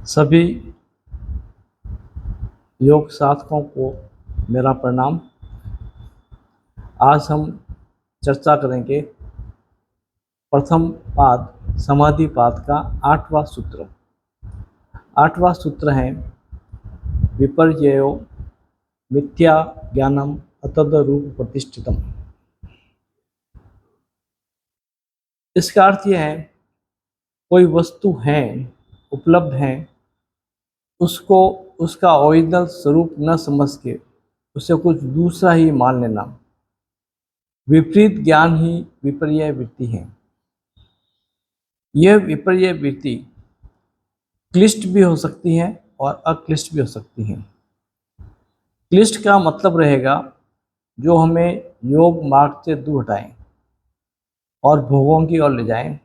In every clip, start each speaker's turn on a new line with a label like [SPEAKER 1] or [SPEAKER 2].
[SPEAKER 1] सभी योग साधकों को मेरा प्रणाम। आज हम चर्चा करेंगे प्रथम पाद समाधि पाद का 8वां सूत्र। 8वां सूत्र है विपर्ययो मिथ्या ज्ञानम अतद रूप प्रतिष्ठितम। इसका अर्थ यह है कोई वस्तु है, उपलब्ध है, उसको उसका ओरिजिनल स्वरूप न समझ के उसे कुछ दूसरा ही मान लेना, विपरीत ज्ञान ही विपर्य वृत्ति है। यह विपर्य वृत्ति क्लिष्ट भी हो सकती है और अक्लिष्ट भी हो सकती है। क्लिष्ट का मतलब रहेगा जो हमें योग मार्ग से दूर हटाएं और भोगों की ओर ले जाएं।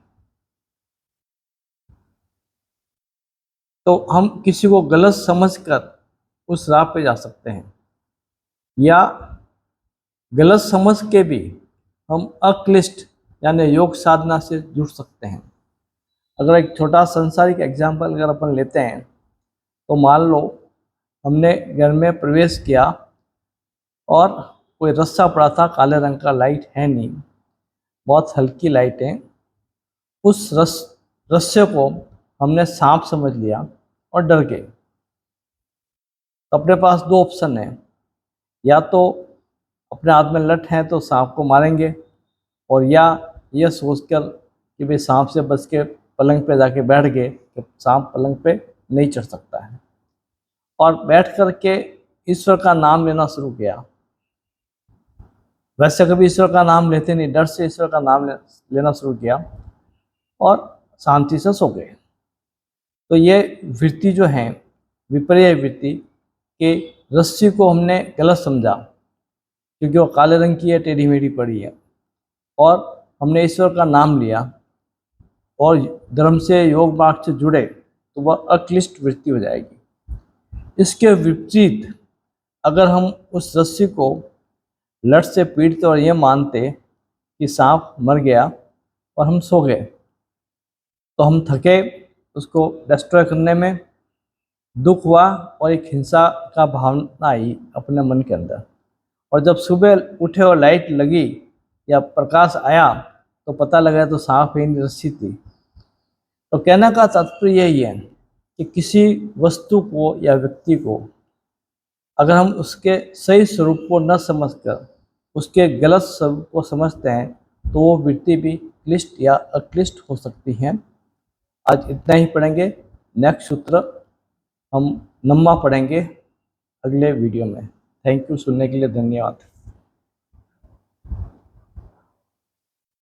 [SPEAKER 1] तो हम किसी को गलत समझकर उस राह पे जा सकते हैं, या गलत समझ के भी हम अक्लिष्ट यानी योग साधना से जुड़ सकते हैं। अगर एक छोटा सांसारिक एग्जाम्पल अगर अपन लेते हैं तो मान लो हमने घर में प्रवेश किया और कोई रस्सा पड़ा था, काले रंग का, लाइट है नहीं, बहुत हल्की लाइट है। उस रस्से को हमने सांप समझ लिया और डर गए। तो अपने पास दो ऑप्शन है, या तो अपने हाथ में लठ है तो सांप को मारेंगे, और या यह सोचकर कि भाई सांप से बच के पलंग पे जाके बैठ गए कि सांप पलंग पे नहीं चढ़ सकता है, और बैठ कर के ईश्वर का नाम लेना शुरू किया। वैसे कभी ईश्वर का नाम लेते नहीं, डर से ईश्वर का नाम लेना शुरू किया और शांति से सो गए। तो ये वृत्ति जो है विपर्य वृत्ति के, रस्सी को हमने गलत समझा क्योंकि वो काले रंग की है, टेढ़ी मेढ़ी पड़ी है, और हमने ईश्वर का नाम लिया और धर्म से योग मार्ग से जुड़े तो वह अक्लिष्ट वृत्ति हो जाएगी। इसके विपरीत अगर हम उस रस्सी को लठ से पीटते और ये मानते कि सांप मर गया और हम सो गए, तो हम थके, उसको डिस्ट्रॉय करने में दुख हुआ और एक हिंसा का भावना आई अपने मन के अंदर, और जब सुबह उठे और लाइट लगी या प्रकाश आया तो पता लगा तो सांप ही नहीं, रस्सी थी। तो कहने का तात्पर्य यही है कि किसी वस्तु को या व्यक्ति को अगर हम उसके सही स्वरूप को न समझकर उसके गलत स्वरूप को समझते हैं तो वो वृत्ति भी क्लिष्ट या अक्लिष्ट हो सकती है। आज इतना ही पढ़ेंगे। नेक्स्ट सूत्र हम 9वां पढ़ेंगे अगले वीडियो में। थैंक यू, सुनने के लिए धन्यवाद।